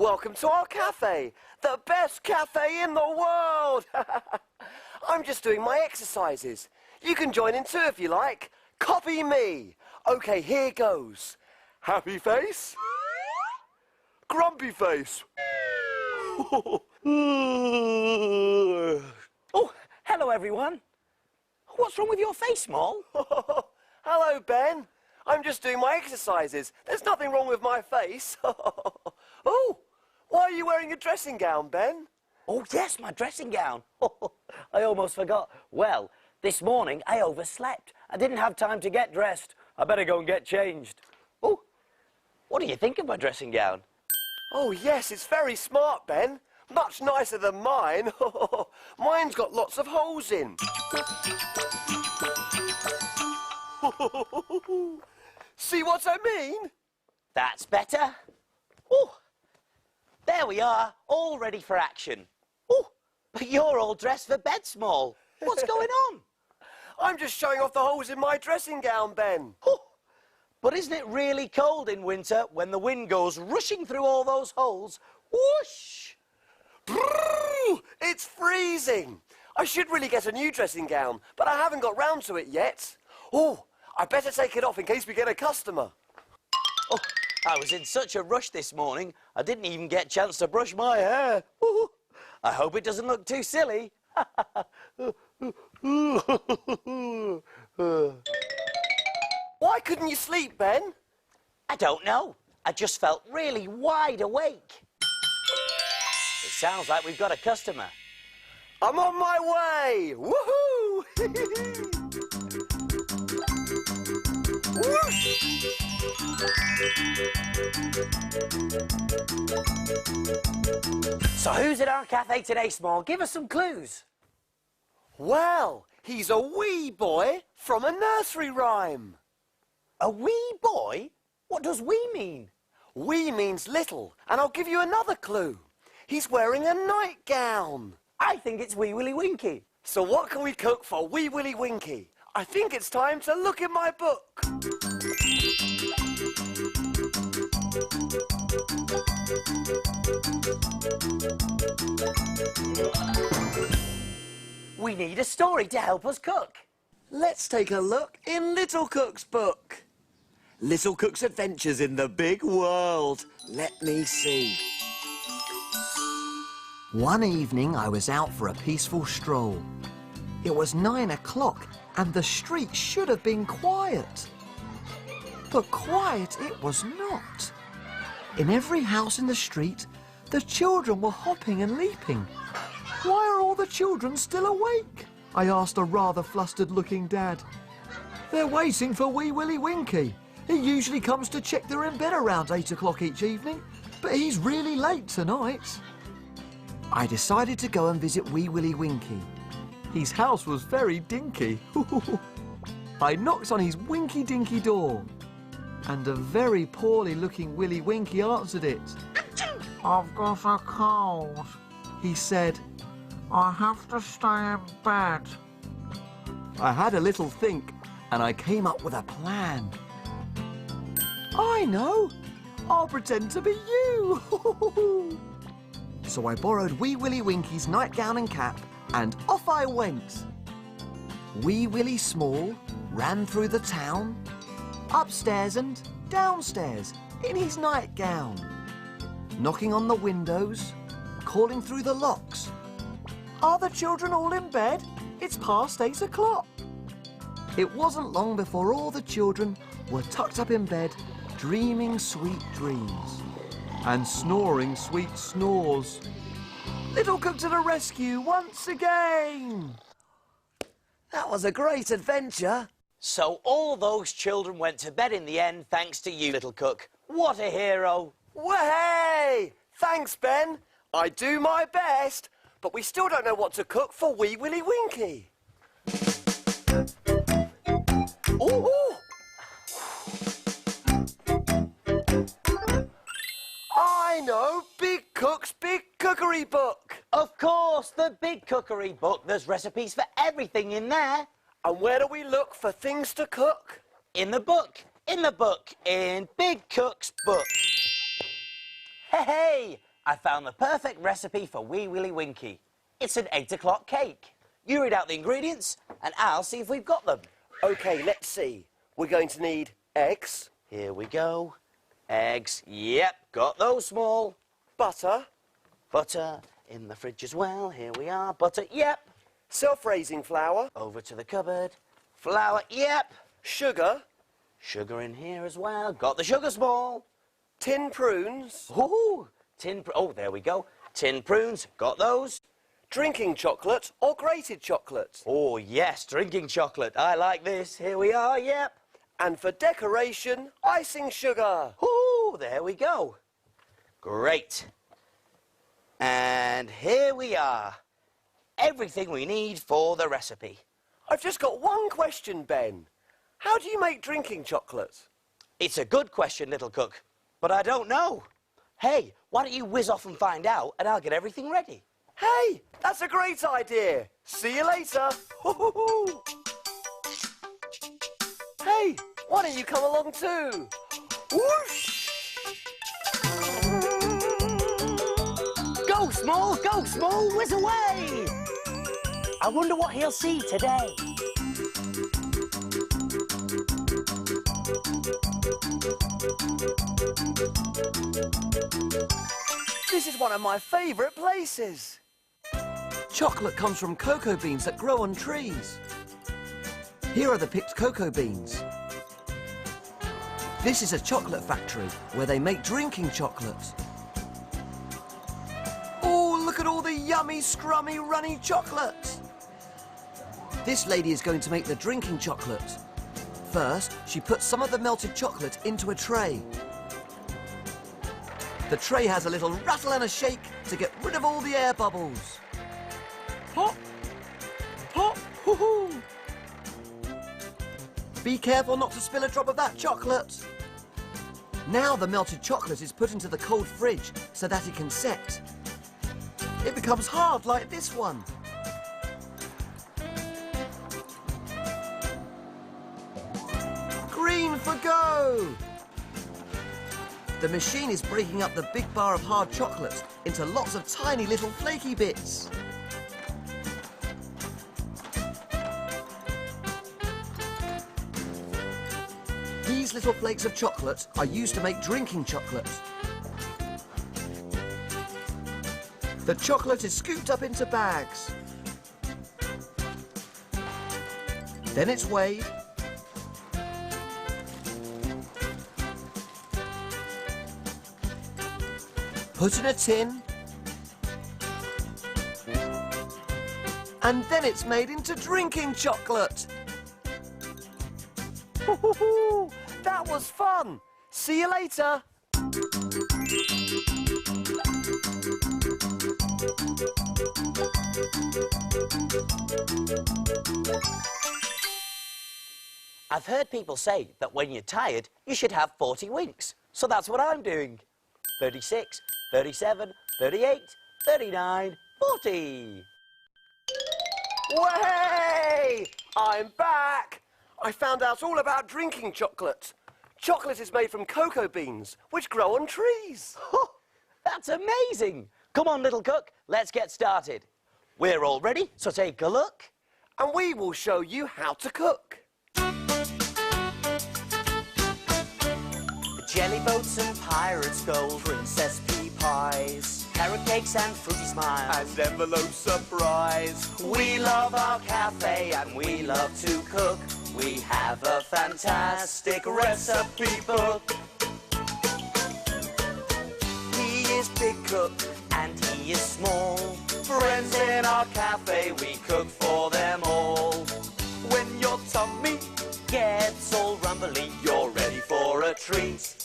Welcome to our cafe, the best cafe in the world. I'm just doing my exercises. You can join in too if you like. Copy me. Okay, here goes. Happy face. Grumpy face. Oh, hello, everyone. What's wrong with your face, Small? Hello, Ben. I'm just doing my exercises. There's nothing wrong with my face. Oh, why are you wearing a dressing gown, Ben? Oh, yes, my dressing gown. I almost forgot. Well, this morning I overslept. I didn't have time to get dressed. I better go and get changed. Oh, what do you think of my dressing gown? Oh, yes, it's very smart, Ben. Much nicer than mine. Mine's got lots of holes in. See what I mean? That's better. Oh, there we are, all ready for action. Oh, but you're all dressed for bed, Small. What's going on? I'm just showing off the holes in my dressing gown, Ben. Oh, but isn't it really cold in winter when the wind goes rushing through all those holes? Whoosh! Brrr, it's freezing. I should really get a new dressing gown, but I haven't got round to it yet. Oh, I better take it off in case we get a customer. Oh, I was in such a rush this morning, I didn't even get a chance to brush my hair. Ooh, I hope it doesn't look too silly. Why couldn't you sleep, Ben? I don't know. I just felt really wide awake. It sounds like we've got a customer. I'm on my way. Woohoo! So who's at our cafe today, Small? Give us some clues. Well, he's a wee boy from a nursery rhyme. A wee boy? What does wee mean? Wee means little, and I'll give you another clue. He's wearing a nightgown. I think it's Wee Willie Winkie. So what can we cook for Wee Willie Winkie? I think it's time to look in my book. We need a story to help us cook. Let's take a look in Little Cook's book. Little Cook's Adventures in the Big World. Let me see. One evening I was out for a peaceful stroll. It was 9 o'clock and the street should have been quiet. But quiet it was not. In every house in the street, the children were hopping and leaping. Why are all the children still awake? I asked a rather flustered-looking dad. They're waiting for Wee Willie Winkie. He usually comes to check they're in bed around 8 o'clock each evening, but he's really late tonight. I decided to go and visit Wee Willie Winkie. His house was very dinky. I knocked on his winky-dinky door, and a very poorly-looking Willie Winkie answered it. I've got a cold, He said. I have to stay in bed. I had a little think, and I came up with a plan. I know! I'll pretend to be you! So I borrowed Wee Willie Winkie's nightgown and cap, and off I went. Wee Willie Small ran through the town, upstairs and downstairs in his nightgown, knocking on the windows, calling through the locks. Are the children all in bed? It's past 8 o'clock. It wasn't long before all the children were tucked up in bed, dreaming sweet dreams and snoring sweet snores. Little Cook to the rescue once again! That was a great adventure. So all those children went to bed in the end thanks to you, Little Cook. What a hero. Way! Thanks, Ben. I do my best, but we still don't know what to cook for Wee Willie Winkie. Ooh! I know! Big Cook's Big Cookery book. Of course, the Big Cookery book. There's recipes for everything in there. And where do we look for things to cook? In the book. In the book. In Big Cook's book. Hey, I found the perfect recipe for Wee Willie Winkie. It's an 8 o'clock cake. You read out the ingredients, and I'll see if we've got them. OK, let's see. We're going to need eggs. Here we go. Eggs. Yep, got those small. Butter. Butter in the fridge as well. Here we are. Butter. Yep. Self-raising flour. Over to the cupboard. Flour. Yep. Sugar. Sugar in here as well. Got the sugar small. Tin prunes. Ooh, oh, there we go. Tin prunes. Got those. Drinking chocolate or grated chocolate. Oh, yes, drinking chocolate. I like this. Here we are. Yep. And for decoration, icing sugar. Ooh, there we go. Great. And here we are. Everything we need for the recipe. I've just got one question, Ben. How do you make drinking chocolate? It's a good question, little cook, but I don't know. Hey, why don't you whiz off and find out, and I'll get everything ready. Hey, that's a great idea. See you later. Hey, why don't you come along too? Whoosh! Go, Small, whiz away! I wonder what he'll see today. This is one of my favourite places. Chocolate comes from cocoa beans that grow on trees. Here are the picked cocoa beans. This is a chocolate factory where they make drinking chocolate. Oh, look at all the yummy, scrummy, runny chocolate. This lady is going to make the drinking chocolate. First, she puts some of the melted chocolate into a tray. The tray has a little rattle and a shake to get rid of all the air bubbles. Pop! Pop! Hoo-hoo! Be careful not to spill a drop of that chocolate. Now the melted chocolate is put into the cold fridge so that it can set. It becomes hard like this one. Green for go! The machine is breaking up the big bar of hard chocolate into lots of tiny little flaky bits. These little flakes of chocolate are used to make drinking chocolate. The chocolate is scooped up into bags. Then it's weighed. Put in a tin. And then it's made into drinking chocolate. That was fun. See you later. I've heard people say that when you're tired, you should have 40 winks. So that's what I'm doing. 36, 37, 38, 39, 40. Way! I'm back. I found out all about drinking chocolate. Chocolate is made from cocoa beans, which grow on trees. Oh, that's amazing. Come on, little cook, let's get started. We're all ready, so take a look. And we will show you how to cook. Jelly boats and pirates' gold, princess pea pies, carrot cakes and fruity smiles, And envelope surprise. We love our cafe and we love to cook. We have a fantastic recipe book. He is big cook and he is small. Friends in our cafe, we cook for them all. When your tummy gets all rumbly, you're ready for a treat.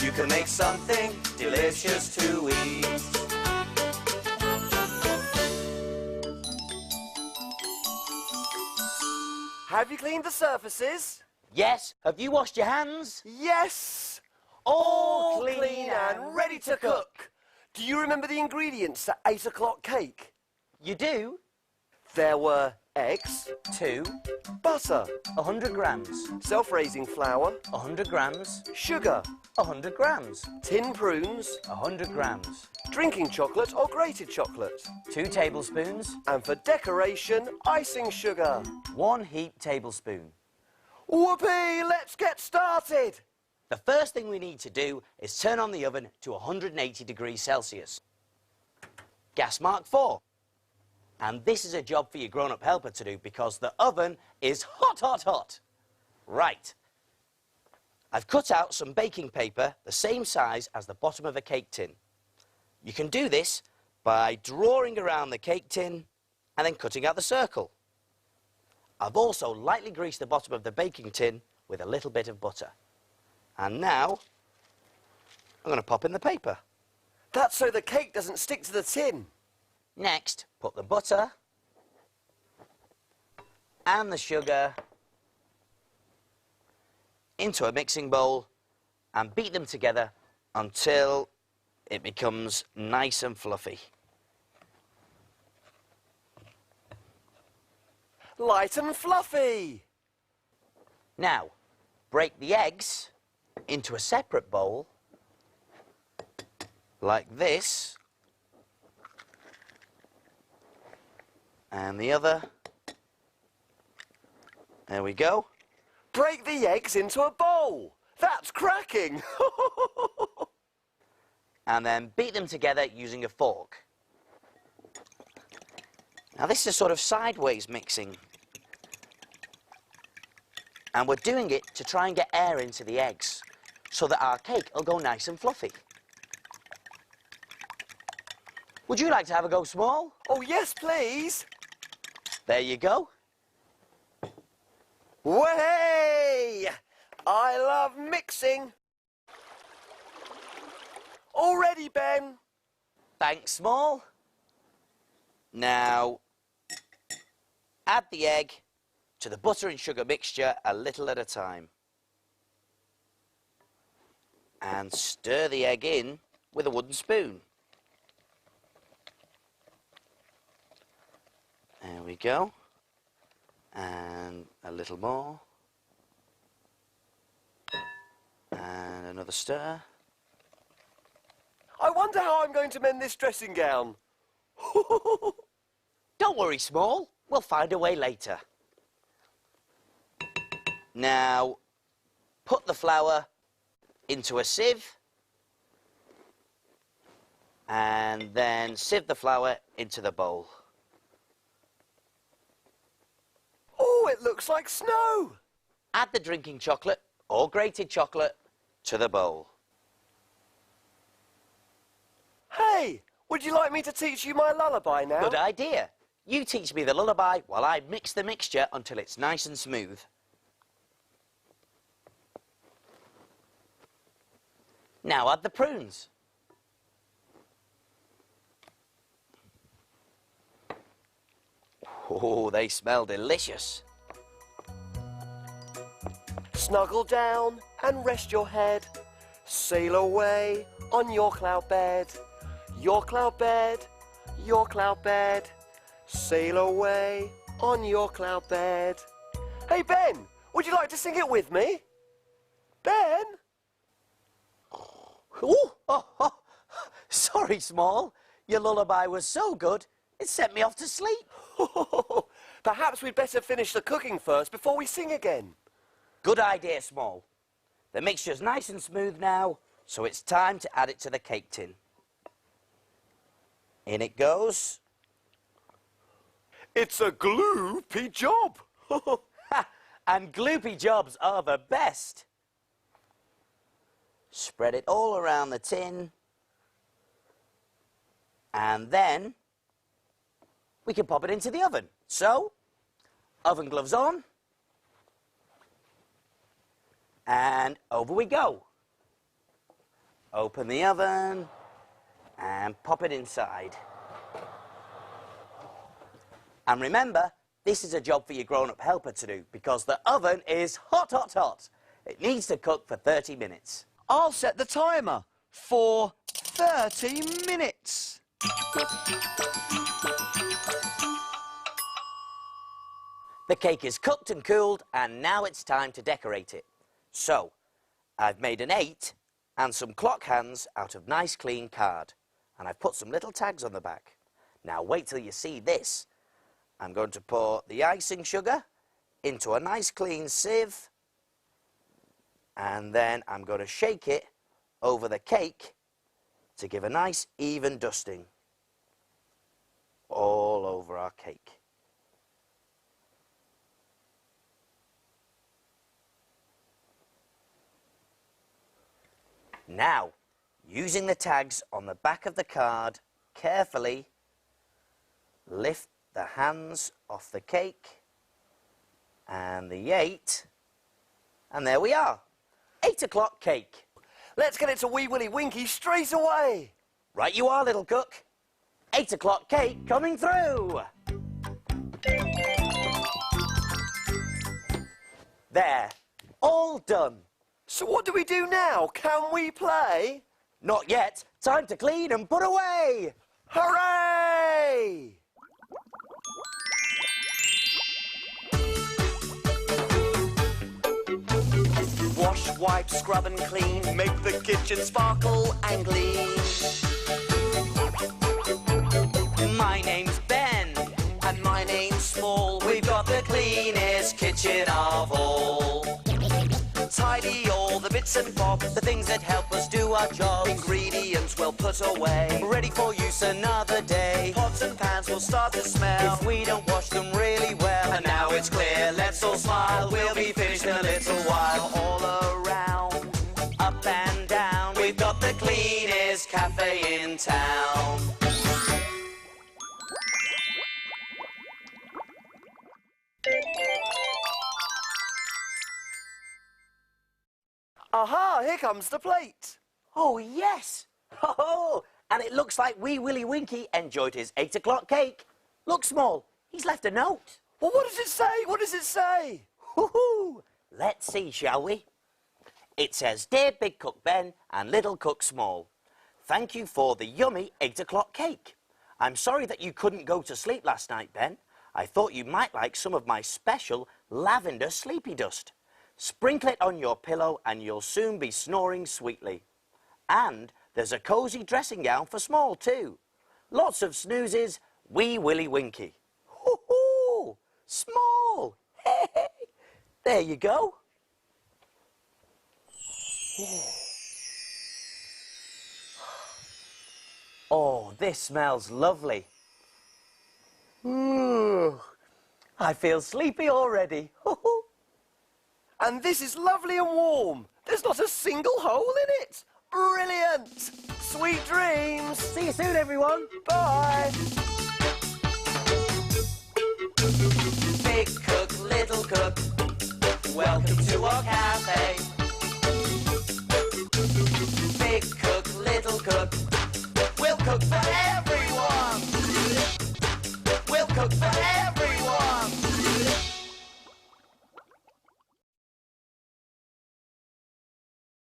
You can make something delicious to eat. Have you cleaned the surfaces? Yes, have you washed your hands? Yes. All clean and ready to cook. Do you remember the ingredients for 8 o'clock cake? You do? There were eggs, 2, butter, 100 grams, self-raising flour, 100 grams, sugar, 100 grams, tin prunes, 100 grams, drinking chocolate or grated chocolate, 2 tablespoons, and for decoration, icing sugar. 1 heaped tablespoon. Whoopee, let's get started! The first thing we need to do is turn on the oven to 180 degrees Celsius. Gas mark 4. And this is a job for your grown-up helper to do because the oven is hot, hot, hot. Right. I've cut out some baking paper the same size as the bottom of a cake tin. You can do this by drawing around the cake tin and then cutting out the circle. I've also lightly greased the bottom of the baking tin with a little bit of butter. And now, I'm going to pop in the paper. That's so the cake doesn't stick to the tin. Next, put the butter and the sugar into a mixing bowl and beat them together until it becomes nice and fluffy. Light and fluffy. Now, break the eggs into a separate bowl, like this, and the other. There we go. Break the eggs into a bowl. That's cracking. And then beat them together using a fork. Now this is sort of sideways mixing. And we're doing it to try and get air into the eggs so that our cake will go nice and fluffy. Would you like to have a go, Small? Oh, yes, please. There you go. Way! I love mixing. All ready, Ben? Thanks, Small. Now, add the egg to the butter and sugar mixture a little at a time. And stir the egg in with a wooden spoon. There we go. And a little more. And another stir. I wonder how I'm going to mend this dressing gown. Don't worry, Small. We'll find a way later. Now, put the flour into a sieve. And then sieve the flour into the bowl. Oh, it looks like snow. Add the drinking chocolate or grated chocolate to the bowl. Hey, would you like me to teach you my lullaby now? Good idea. You teach me the lullaby while I mix the mixture until it's nice and smooth. Now add the prunes. Oh, they smell delicious. Snuggle down and rest your head. Sail away on your cloud bed. Your cloud bed, your cloud bed. Sail away on your cloud bed. Hey, Ben, would you like to sing it with me? Ben? Ooh, oh, sorry, Small. Your lullaby was so good, it sent me off to sleep. Perhaps we'd better finish the cooking first before we sing again. Good idea, Small. The mixture's nice and smooth now, so it's time to add it to the cake tin. In it goes. It's a gloopy job. And gloopy jobs are the best. Spread it all around the tin. And then we can pop it into the oven. So, oven gloves on. And over we go. Open the oven and pop it inside. And remember, this is a job for your grown-up helper to do because the oven is hot, hot, hot. It needs to cook for 30 minutes. I'll set the timer for 30 minutes. The cake is cooked and cooled, and now it's time to decorate it. So, I've made an 8 and some clock hands out of nice clean card. And I've put some little tags on the back. Now wait till you see this. I'm going to pour the icing sugar into a nice clean sieve. And then I'm going to shake it over the cake to give a nice even dusting all over our cake. Now, using the tags on the back of the card, carefully lift the hands off the cake and the 8, and there we are, 8 o'clock cake. Let's get it to Wee Willie Winkie straight away. Right you are, little cook. 8 o'clock cake coming through. There, all done. So what do we do now? Can we play? Not yet. Time to clean and put away. Hooray! Wash, wipe, scrub and clean. Make the kitchen sparkle and gleam. My name's Ben. And my name's Small. We've got the cleanest kitchen of all. Tidy all the bits and bobs, The things that help us do our jobs. ingredients we'll put away. Ready for use another day. Pots and pans will start to smell. If we don't wash them really well. And now it's clear, let's all smile. We'll be finished in a little while. All around, Up and down. we've got the cleanest cafe in town. Aha, here comes the plate. Oh, yes. Oh, and it looks like Wee Willie Winkie enjoyed his 8 o'clock cake. Look, Small, he's left a note. Well, what does it say? What does it say? Woohoo! Let's see, shall we? It says, Dear Big Cook Ben and Little Cook Small, thank you for the yummy 8 o'clock cake. I'm sorry that you couldn't go to sleep last night, Ben. I thought you might like some of my special lavender sleepy dust. Sprinkle it on your pillow and you'll soon be snoring sweetly. And there's a cosy dressing gown for Small too. Lots of snoozes, Wee Willie Winkie. Hoo-hoo! Small! Hey, hey. There you go. Oh, this smells lovely. Ooh, I feel sleepy already. Hoo-hoo. And this is lovely and warm. There's not a single hole in it. Brilliant. Sweet dreams. See you soon, everyone. Bye. Big cook, little cook, welcome to our cafe.